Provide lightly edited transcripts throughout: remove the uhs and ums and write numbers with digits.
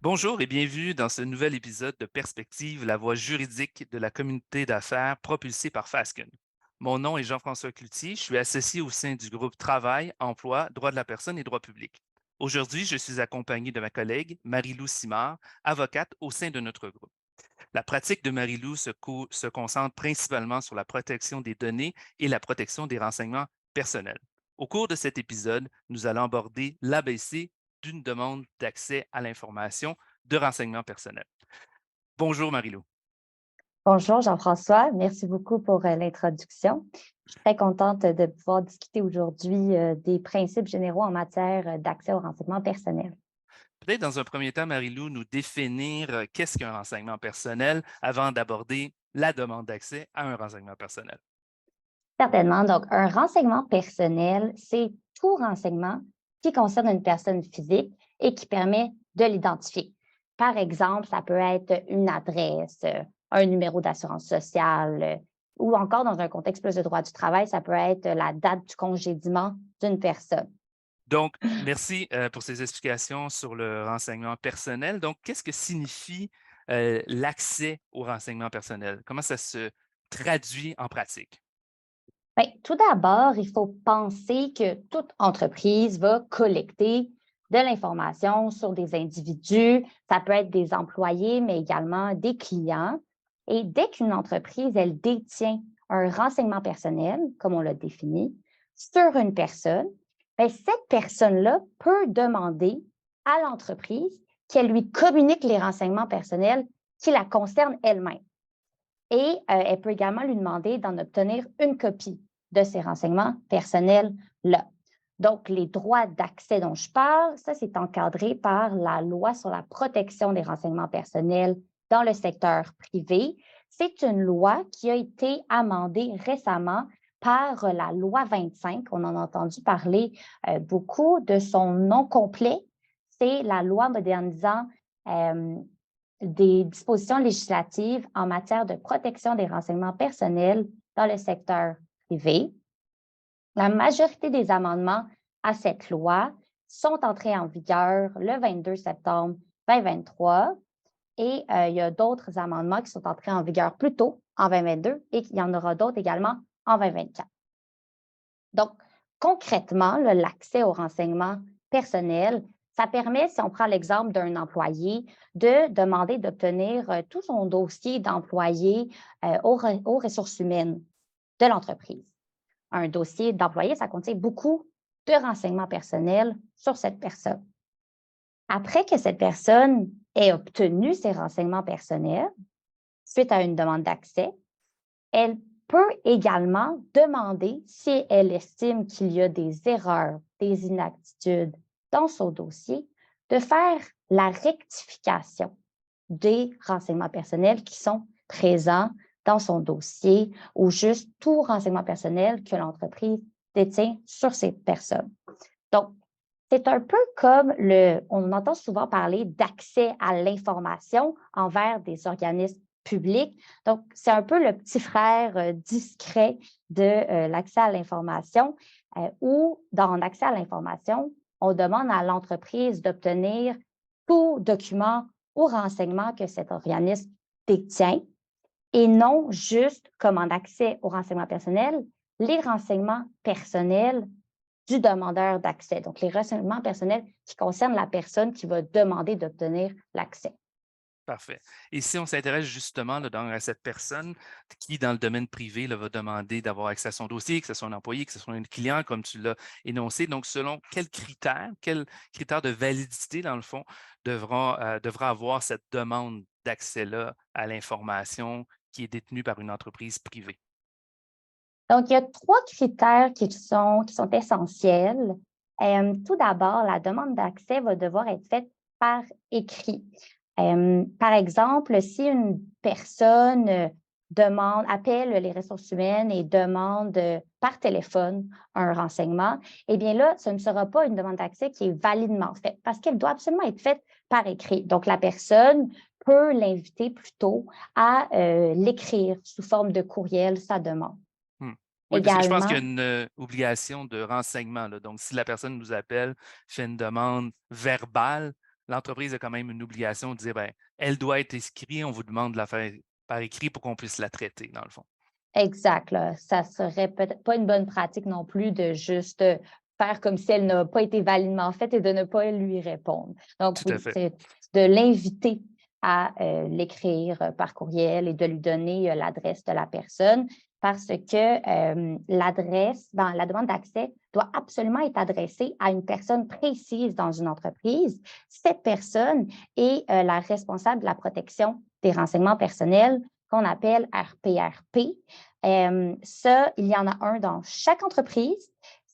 Bonjour et bienvenue dans ce nouvel épisode de Perspective, la voie juridique de la communauté d'affaires propulsée par Fasken. Mon nom est Jean-François Cloutier, je suis associé au sein du groupe Travail, Emploi, Droits de la personne et Droit public. Aujourd'hui, je suis accompagné de ma collègue Marie-Lou Simard, avocate au sein de notre groupe. La pratique de Marie-Lou se concentre principalement sur la protection des données et la protection des renseignements personnels. Au cours de cet épisode, nous allons aborder l'ABC d'une demande d'accès à l'information de renseignements personnels. Bonjour Marie-Lou. Bonjour Jean-François, merci beaucoup pour l'introduction. Je suis très contente de pouvoir discuter aujourd'hui des principes généraux en matière d'accès aux renseignements personnels. Peut-être dans un premier temps, Marie-Lou, nous définir qu'est-ce qu'un renseignement personnel avant d'aborder la demande d'accès à un renseignement personnel. Certainement, donc un renseignement personnel, c'est tout renseignement qui concerne une personne physique et qui permet de l'identifier. Par exemple, ça peut être une adresse, un numéro d'assurance sociale, ou encore dans un contexte plus de droit du travail, ça peut être la date du congédiement d'une personne. Donc, merci pour ces explications sur le renseignement personnel. Donc, qu'est-ce que signifie l'accès au renseignement personnel? Comment ça se traduit en pratique? Bien, tout d'abord, il faut penser que toute entreprise va collecter de l'information sur des individus. Ça peut être des employés, mais également des clients. Et dès qu'une entreprise, elle détient un renseignement personnel, comme on l'a défini, sur une personne, bien, cette personne-là peut demander à l'entreprise qu'elle lui communique les renseignements personnels qui la concernent elle-même. Et elle peut également lui demander d'en obtenir une copie de ces renseignements personnels-là. Donc, les droits d'accès dont je parle, ça, c'est encadré par la loi sur la protection des renseignements personnels dans le secteur privé. C'est une loi qui a été amendée récemment par la loi 25. On en a entendu parler beaucoup de son nom complet. C'est la loi modernisant euh, des dispositions législatives en matière de protection des renseignements personnels dans le secteur privé. La majorité des amendements à cette loi sont entrés en vigueur le 22 septembre 2023 et il y a d'autres amendements qui sont entrés en vigueur plus tôt, en 2022, et il y en aura d'autres également en 2024. Donc, concrètement, l'accès aux renseignements personnels, ça permet, si on prend l'exemple d'un employé, de demander d'obtenir tout son dossier d'employé aux ressources humaines de l'entreprise. Un dossier d'employé, ça contient beaucoup de renseignements personnels sur cette personne. Après que cette personne ait obtenu ces renseignements personnels, suite à une demande d'accès, elle peut également demander, si elle estime qu'il y a des erreurs, des inaptitudes dans son dossier, de faire la rectification des renseignements personnels qui sont présents dans son dossier ou juste tout renseignement personnel que l'entreprise détient sur ces personnes. Donc, c'est un peu comme on entend souvent parler d'accès à l'information envers des organismes publics. Donc, c'est un peu le petit frère discret de l'accès à l'information, où dans l'accès à l'information, on demande à l'entreprise d'obtenir tout document ou renseignement que cet organisme détient et non juste comme en accès aux renseignements personnels, les renseignements personnels du demandeur d'accès. Donc, les renseignements personnels qui concernent la personne qui va demander d'obtenir l'accès. Parfait. Et si on s'intéresse justement là, à cette personne qui, dans le domaine privé, là, va demander d'avoir accès à son dossier, que ce soit un employé, que ce soit un client, comme tu l'as énoncé, donc selon quels critères de validité, dans le fond, devra avoir cette demande d'accès-là à l'information qui est détenue par une entreprise privée? Donc, il y a trois critères qui sont essentiels. Tout d'abord, la demande d'accès va devoir être faite par écrit. Par exemple, si une personne appelle les ressources humaines et demande par téléphone un renseignement, eh bien là, ce ne sera pas une demande d'accès qui est validement faite parce qu'elle doit absolument être faite par écrit. Donc, la personne peut l'inviter plutôt à l'écrire sous forme de courriel, sa demande. Hmm. Oui, parce que je pense qu'il y a Également, une obligation de renseignement, là. Donc, si la personne nous appelle, fait une demande verbale, l'entreprise a quand même une obligation de dire, ben, elle doit être inscrite, on vous demande de la faire par écrit pour qu'on puisse la traiter, dans le fond. Exact, là. Ça serait peut-être pas une bonne pratique non plus de juste faire comme si elle n'a pas été validement faite et de ne pas lui répondre. Donc, Tout à oui, fait. c'est de l'inviter à l'écrire par courriel et de lui donner l'adresse de la personne parce que l'adresse, dans la demande d'accès, doit absolument être adressée à une personne précise dans une entreprise. Cette personne est la responsable de la protection des renseignements personnels qu'on appelle RPRP. Ça, il y en a un dans chaque entreprise.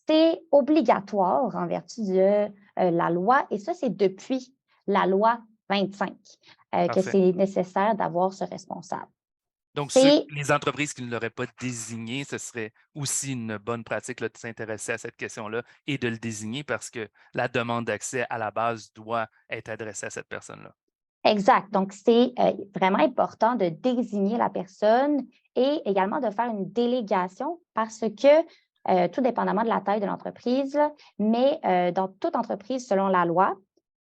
C'est obligatoire en vertu de la loi et ça, c'est depuis la loi 25 que Parfait. c'est nécessaire d'avoir ce responsable. Donc, C'est les entreprises qui ne l'auraient pas désigné, ce serait aussi une bonne pratique là, de s'intéresser à cette question-là et de le désigner parce que la demande d'accès à la base doit être adressée à cette personne-là. exact. Donc, c'est vraiment important de désigner la personne et également de faire une délégation parce que, tout dépendamment de la taille de l'entreprise, là, mais dans toute entreprise, selon la loi,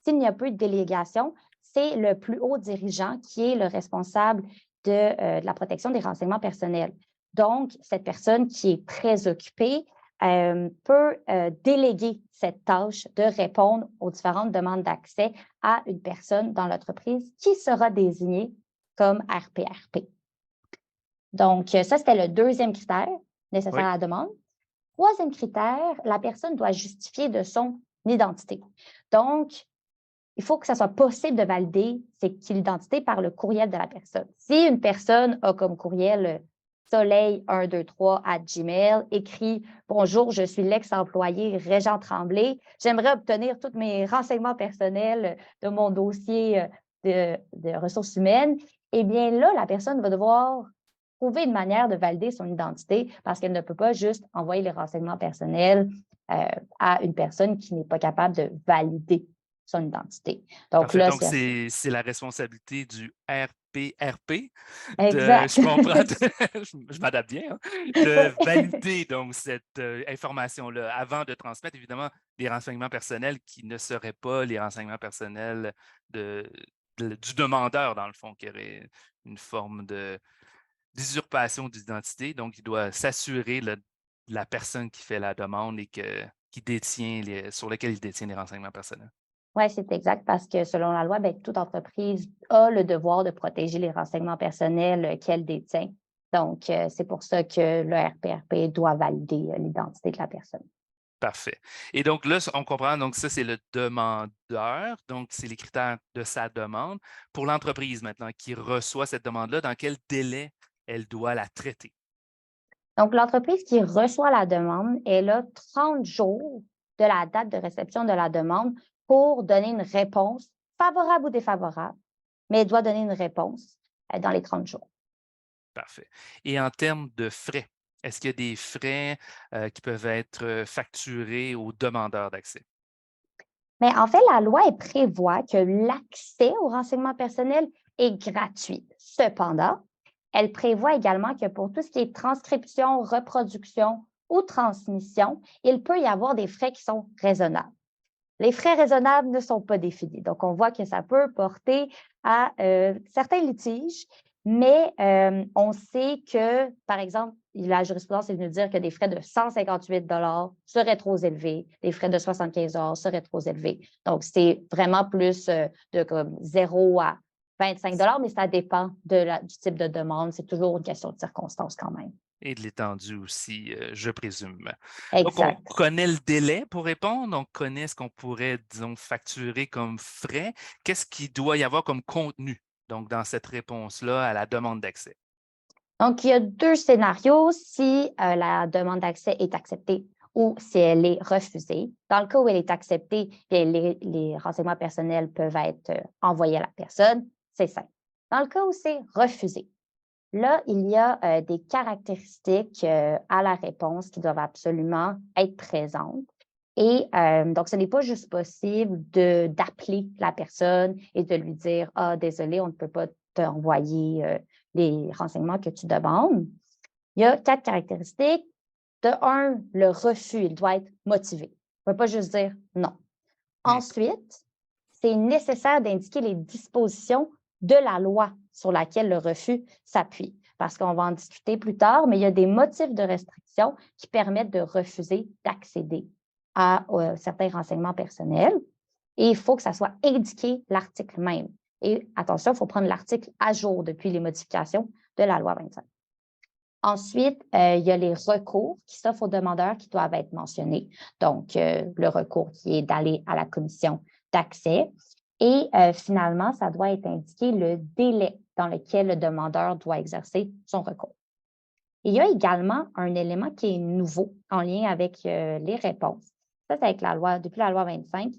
s'il n'y a pas eu de délégation, c'est le plus haut dirigeant qui est le responsable de la protection des renseignements personnels. Donc, cette personne qui est très occupée peut déléguer cette tâche de répondre aux différentes demandes d'accès à une personne dans l'entreprise qui sera désignée comme RPRP. Donc, ça, c'était le deuxième critère nécessaire Oui, à la demande. Troisième critère, la personne doit justifier de son identité. Donc, il faut que ça soit possible de valider l'identité par le courriel de la personne. Si une personne a comme courriel soleil123@gmail, écrit Bonjour, je suis l'ex-employé Régent Tremblay. J'aimerais obtenir tous mes renseignements personnels de mon dossier de ressources humaines. Eh bien, là, la personne va devoir trouver une manière de valider son identité parce qu'elle ne peut pas juste envoyer les renseignements personnels à une personne qui n'est pas capable de valider son identité. Donc parfait. là, Donc, c'est c'est la responsabilité du RPRP de, exact. je comprends, je m'adapte bien, hein, de valider donc cette information-là avant de transmettre, évidemment, des renseignements personnels qui ne seraient pas les renseignements personnels de, du demandeur, dans le fond, qui aurait une forme d'usurpation d'identité. Donc, il doit s'assurer de la personne qui fait la demande et qui détient sur lequel il détient les renseignements personnels. Oui, c'est exact parce que selon la loi, ben, toute entreprise a le devoir de protéger les renseignements personnels qu'elle détient. Donc, c'est pour ça que le RPRP doit valider l'identité de la personne. Parfait. Et donc là, on comprend, donc ça, c'est le demandeur, donc c'est les critères de sa demande. Pour l'entreprise maintenant qui reçoit cette demande-là, dans quel délai elle doit la traiter? Donc, l'entreprise qui reçoit la demande, elle a 30 jours de la date de réception de la demande pour donner une réponse favorable ou défavorable, mais elle doit donner une réponse dans les 30 jours. Parfait. Et en termes de frais, est-ce qu'il y a des frais qui peuvent être facturés aux demandeurs d'accès? Mais en fait, la loi elle prévoit que l'accès aux renseignements personnels est gratuit. Cependant, elle prévoit également que pour tout ce qui est transcription, reproduction ou transmission, il peut y avoir des frais qui sont raisonnables. Les frais raisonnables ne sont pas définis. Donc, on voit que ça peut porter à certains litiges, mais on sait que, par exemple, la jurisprudence est venue dire que des frais de 158 seraient trop élevés, des frais de 75 seraient trop élevés. Donc, c'est vraiment plus de comme 0 à 25 mais ça dépend du type de demande. C'est toujours une question de circonstance quand même. Et de l'étendue aussi, je présume. Donc, on Exact. connaît le délai pour répondre, on connaît ce qu'on pourrait, disons, facturer comme frais. Qu'est-ce qu'il doit y avoir comme contenu, donc, dans cette réponse-là à la demande d'accès? Donc, il y a deux scénarios si la demande d'accès est acceptée ou si elle est refusée. Dans le cas où elle est acceptée, les renseignements personnels peuvent être envoyés à la personne. C'est simple. Dans le cas où c'est refusé, là, il y a des caractéristiques à la réponse qui doivent absolument être présentes. Et donc, ce n'est pas juste possible d'appeler la personne et de lui dire Ah, désolé, on ne peut pas t'envoyer les renseignements que tu demandes. Il y a 4 caractéristiques. De un, le refus, il doit être motivé. On ne peut pas juste dire non. Hmm, Ensuite, c'est nécessaire d'indiquer les dispositions de la loi sur laquelle le refus s'appuie. Parce qu'on va en discuter plus tard, mais il y a des motifs de restriction qui permettent de refuser d'accéder à certains renseignements personnels. Et il faut que ça soit indiqué l'article même. Et attention, il faut prendre l'article à jour depuis les modifications de la loi 25. Ensuite, il y a les recours qui s'offrent aux demandeurs qui doivent être mentionnés. Donc, le recours qui est d'aller à la commission d'accès. Et finalement, ça doit être indiqué le délai dans lequel le demandeur doit exercer son recours. Il y a également un élément qui est nouveau en lien avec les réponses. Ça, c'est avec la loi, depuis la loi 25,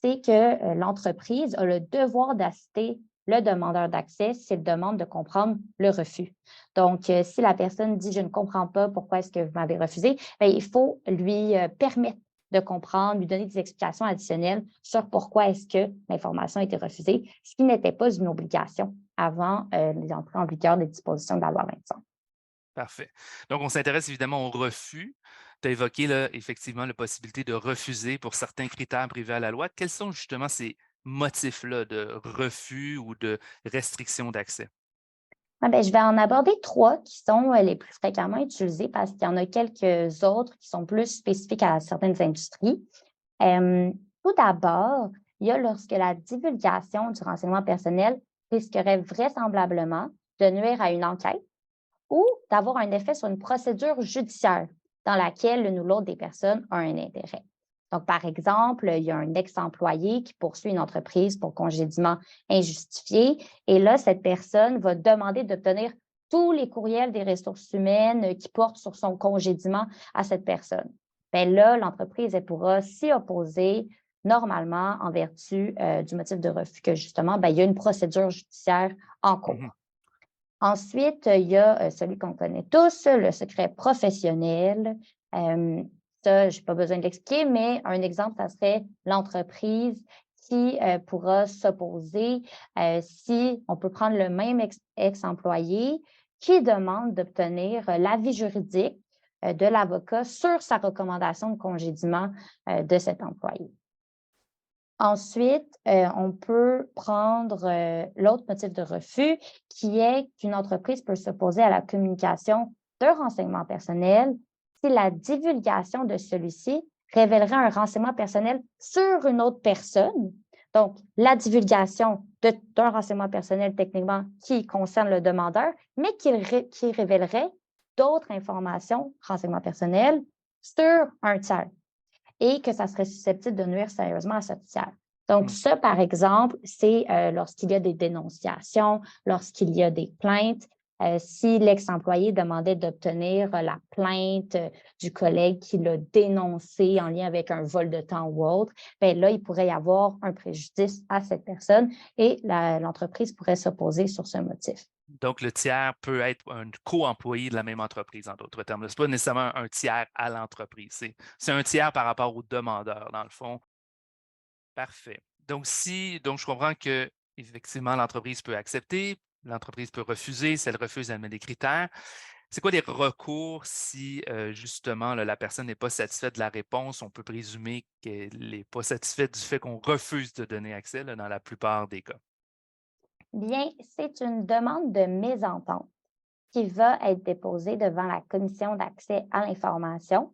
c'est que l'entreprise a le devoir d'assister le demandeur d'accès s'il demande de comprendre le refus. Donc, si la personne dit « je ne comprends pas pourquoi est-ce que vous m'avez refusé », il faut lui permettre de comprendre, lui donner des explications additionnelles sur pourquoi est-ce que l'information a été refusée, ce qui n'était pas une obligation avant l'entrée en vigueur des dispositions de la loi 25. Parfait. Donc, on s'intéresse évidemment au refus. Tu as évoqué là, effectivement la possibilité de refuser pour certains critères privés à la loi. Quels sont justement ces motifs-là de refus ou de restriction d'accès? Je vais en aborder trois qui sont les plus fréquemment utilisés parce qu'il y en a quelques autres qui sont plus spécifiques à certaines industries. Tout d'abord, il y a lorsque la divulgation du renseignement personnel risquerait vraisemblablement de nuire à une enquête ou d'avoir un effet sur une procédure judiciaire dans laquelle l'une ou l'autre des personnes a un intérêt. Donc, par exemple, il y a un ex-employé qui poursuit une entreprise pour congédiement injustifié et là, cette personne va demander d'obtenir tous les courriels des ressources humaines qui portent sur son congédiement à cette personne. Bien là, l'entreprise elle pourra s'y opposer normalement en vertu du motif de refus que justement, il y a une procédure judiciaire en Mhm. cours. Ensuite, il y a celui qu'on connaît tous, le secret professionnel. Ça, je n'ai pas besoin de l'expliquer, mais un exemple, ça serait l'entreprise qui pourra s'opposer si on peut prendre le même ex-employé qui demande d'obtenir l'avis juridique de l'avocat sur sa recommandation de congédiement de cet employé. Ensuite, on peut prendre l'autre motif de refus qui est qu'une entreprise peut s'opposer à la communication d'un renseignement personnel si la divulgation de celui-ci révélerait un renseignement personnel sur une autre personne. Donc, la divulgation d'un renseignement personnel techniquement qui concerne le demandeur, mais qui révélerait d'autres informations, renseignements personnels, sur un tiers et que ça serait susceptible de nuire sérieusement à ce tiers. Donc, Mm. ça, par exemple, c'est lorsqu'il y a des dénonciations, lorsqu'il y a des plaintes. Si l'ex-employé demandait d'obtenir la plainte du collègue qui l'a dénoncé en lien avec un vol de temps ou autre, bien là, il pourrait y avoir un préjudice à cette personne et l'entreprise pourrait s'opposer sur ce motif. Donc, le tiers peut être un co-employé de la même entreprise, en d'autres termes. Ce n'est pas nécessairement un tiers à l'entreprise. C'est un tiers par rapport au demandeur, dans le fond. Parfait. Donc, je comprends que effectivement, l'entreprise peut accepter, l'entreprise peut refuser. Si elle refuse, elle met des critères. C'est quoi les recours si justement là, la personne n'est pas satisfaite de la réponse? On peut présumer qu'elle n'est pas satisfaite du fait qu'on refuse de donner accès là, dans la plupart des cas. Bien, c'est une demande de mésentente qui va être déposée devant la commission d'accès à l'information.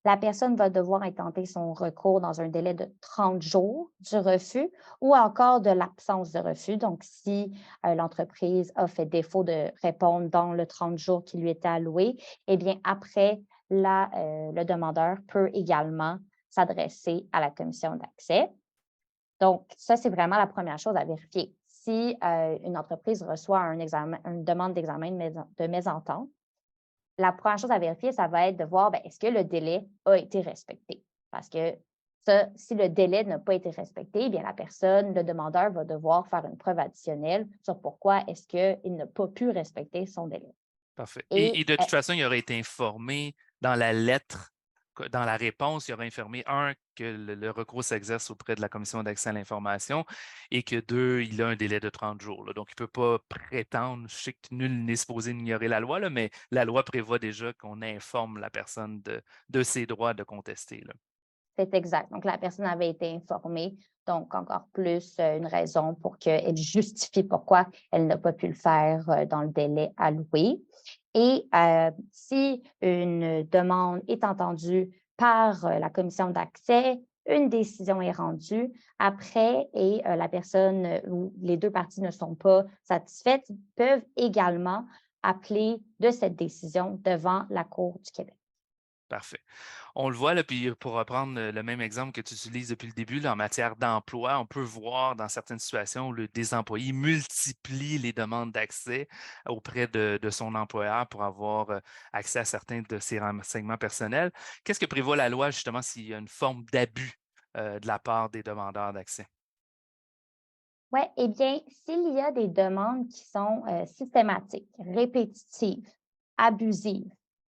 La personne va devoir intenter son recours dans un délai de 30 jours du refus ou encore de l'absence de refus. Donc, si l'entreprise a fait défaut de répondre dans le 30 jours qui lui était alloué, eh bien, après, le demandeur peut également s'adresser à la commission d'accès. Donc, ça, c'est vraiment la première chose à vérifier. Si une entreprise reçoit une demande d'examen de mésentente, la première chose à vérifier, ça va être de voir, est-ce que le délai a été respecté? Parce que ça, si le délai n'a pas été respecté, bien la personne, le demandeur, va devoir faire une preuve additionnelle sur pourquoi est-ce qu'il n'a pas pu respecter son délai. Parfait. Et Et de toute façon, il aurait été informé dans la lettre, dans la réponse, il aurait informé, un, que le recours s'exerce auprès de la Commission d'accès à l'information et que, deux, il a un délai de 30 jours. Là. Donc, il ne peut pas prétendre, je sais que nul n'est supposé ignorer la loi, là, mais la loi prévoit déjà qu'on informe la personne de ses droits de contester. Là. c'est exact. Donc, la personne avait été informée, donc encore plus une raison pour qu'elle justifie pourquoi elle n'a pas pu le faire dans le délai alloué. Et si une demande est entendue par la commission d'accès, une décision est rendue après et la personne ou les deux parties ne sont pas satisfaites, ils peuvent également appeler de cette décision devant la Cour du Québec. Parfait. On le voit, là, puis pour reprendre le même exemple que tu utilises depuis le début, là, en matière d'emploi, on peut voir dans certaines situations où des employés multiplient les demandes d'accès auprès de son employeur pour avoir accès à certains de ses renseignements personnels. Qu'est-ce que prévoit la loi justement s'il y a une forme d'abus de la part des demandeurs d'accès? Oui, eh bien, s'il y a des demandes qui sont systématiques, répétitives, abusives,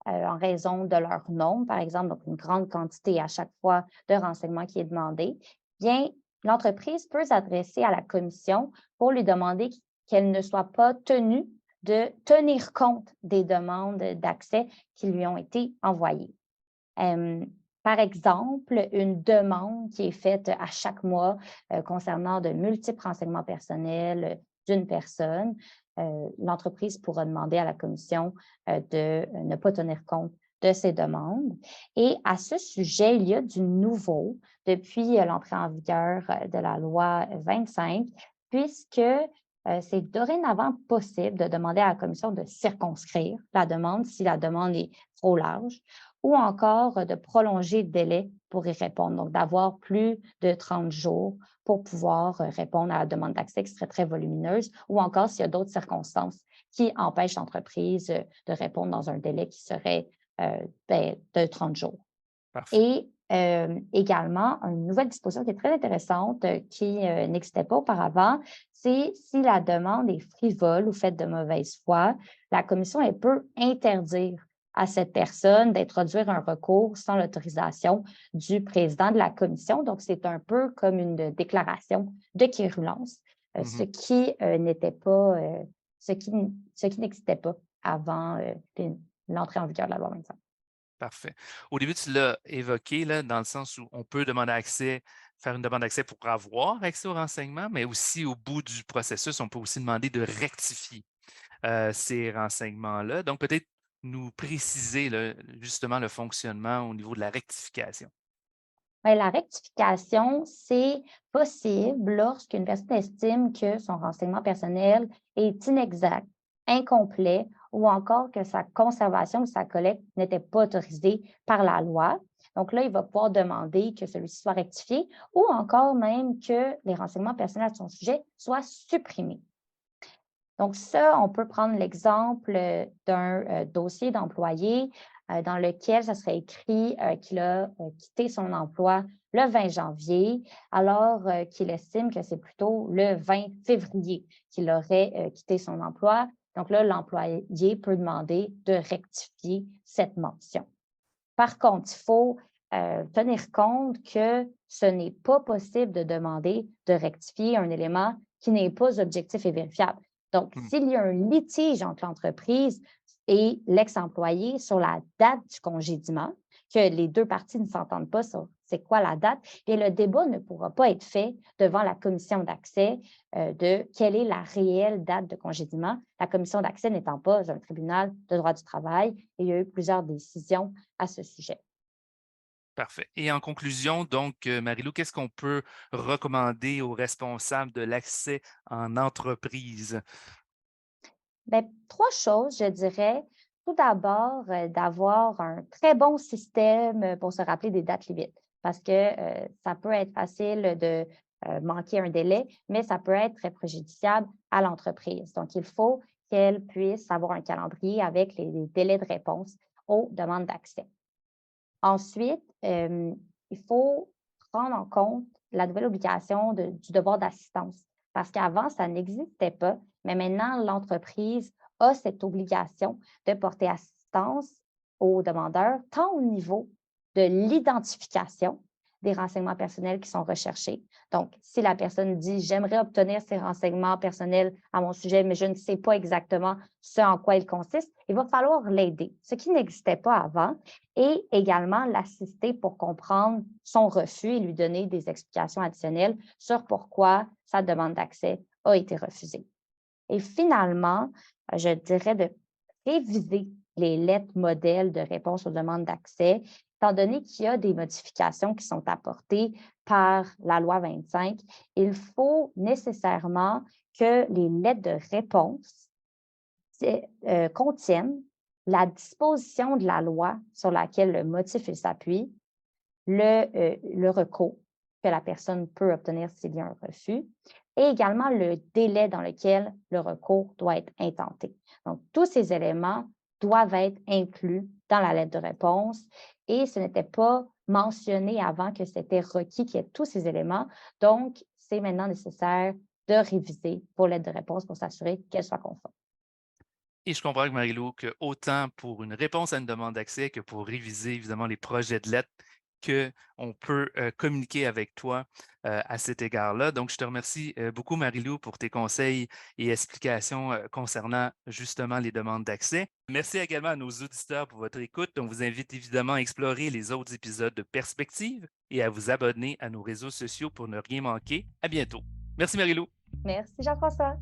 en raison de leur nombre, par exemple, donc une grande quantité à chaque fois de renseignements qui est demandé, bien, l'entreprise peut s'adresser à la commission pour lui demander qu'elle ne soit pas tenue de tenir compte des demandes d'accès qui lui ont été envoyées. Hem, Par exemple, une demande qui est faite à chaque mois, concernant de multiples renseignements personnels, d'une personne, l'entreprise pourra demander à la commission, de ne pas tenir compte de ces demandes et à ce sujet, il y a du nouveau depuis, l'entrée en vigueur, de la loi 25 puisque, c'est dorénavant possible de demander à la commission de circonscrire la demande si la demande est trop large ou encore de prolonger le délai pour y répondre, donc d'avoir plus de 30 jours pour pouvoir répondre à la demande d'accès qui serait très volumineuse, ou encore s'il y a d'autres circonstances qui empêchent l'entreprise de répondre dans un délai qui serait de 30 jours. Parfait. Et également, une nouvelle disposition qui est très intéressante, qui n'existait pas auparavant, c'est si la demande est frivole ou faite de mauvaise foi, la commission, elle peut interdire à cette personne d'introduire un recours sans l'autorisation du président de la commission. Donc, c'est un peu comme une déclaration de quérulence, ce Mhm. qui n'était pas, ce qui n'existait pas avant l'entrée en vigueur de la loi 25. Parfait. Au début, tu l'as évoqué là, dans le sens où on peut demander accès, faire une demande d'accès pour avoir accès aux renseignements, mais aussi au bout du processus, on peut aussi demander de rectifier ces renseignements-là. Donc, peut-être nous préciser là, justement le fonctionnement au niveau de la rectification. Ouais, la rectification, c'est possible lorsqu'une personne estime que son renseignement personnel est inexact, incomplet ou encore que sa conservation ou sa collecte n'était pas autorisée par la loi. Donc là, il va pouvoir demander que celui-ci soit rectifié ou encore même que les renseignements personnels de son sujet soient supprimés. Donc ça, on peut prendre l'exemple d'un dossier d'employé dans lequel ça serait écrit qu'il a quitté son emploi le 20 janvier, alors qu'il estime que c'est plutôt le 20 février qu'il aurait quitté son emploi. Donc là, l'employé peut demander de rectifier cette mention. Par contre, il faut tenir compte que ce n'est pas possible de demander de rectifier un élément qui n'est pas objectif et vérifiable. Donc, Hmm. s'il y a un litige entre l'entreprise et l'ex-employé sur la date du congédiement, que les deux parties ne s'entendent pas sur c'est quoi la date, et le débat ne pourra pas être fait devant la commission d'accès de quelle est la réelle date de congédiement. La commission d'accès n'étant pas un tribunal de droit du travail, et il y a eu plusieurs décisions à ce sujet. Parfait. Et en conclusion, donc, Marilou, qu'est-ce qu'on peut recommander aux responsables de l'accès en entreprise? Bien, 3 choses, je dirais. Tout d'abord, d'avoir un très bon système, pour se rappeler des dates limites parce que, ça peut être facile de, manquer un délai, mais ça peut être très préjudiciable à l'entreprise. Donc, il faut qu'elle puisse avoir un calendrier avec les délais de réponse aux demandes d'accès. Ensuite, il faut prendre en compte la nouvelle obligation du devoir d'assistance parce qu'avant, ça n'existait pas, mais maintenant, l'entreprise a cette obligation de porter assistance aux demandeurs, tant au niveau de l'identification des renseignements personnels qui sont recherchés. Donc, si la personne dit j'aimerais obtenir ces renseignements personnels à mon sujet, mais je ne sais pas exactement ce en quoi ils consistent, il va falloir l'aider, ce qui n'existait pas avant, et également l'assister pour comprendre son refus et lui donner des explications additionnelles sur pourquoi sa demande d'accès a été refusée. Et finalement, je dirais de réviser les lettres modèles de réponse aux demandes d'accès, étant donné qu'il y a des modifications qui sont apportées par la loi 25, il faut nécessairement que les lettres de réponse contiennent la disposition de la loi sur laquelle le motif il s'appuie, le recours que la personne peut obtenir s'il y a un refus et également le délai dans lequel le recours doit être intenté. Donc, tous ces éléments doivent être inclus dans la lettre de réponse et ce n'était pas mentionné avant que c'était requis qu'il y ait tous ces éléments. Donc, c'est maintenant nécessaire de réviser vos lettres de réponse pour s'assurer qu'elles soient conformes. Et je comprends que Marie-Lou, que autant pour une réponse à une demande d'accès que pour réviser évidemment les projets de lettres, qu'on peut communiquer avec toi à cet égard-là. Donc, je te remercie beaucoup, Marie-Lou, pour tes conseils et explications concernant justement les demandes d'accès. Merci également à nos auditeurs pour votre écoute. On vous invite évidemment à explorer les autres épisodes de Perspective et à vous abonner à nos réseaux sociaux pour ne rien manquer. À bientôt. Merci, Marie-Lou. Merci Jean-François.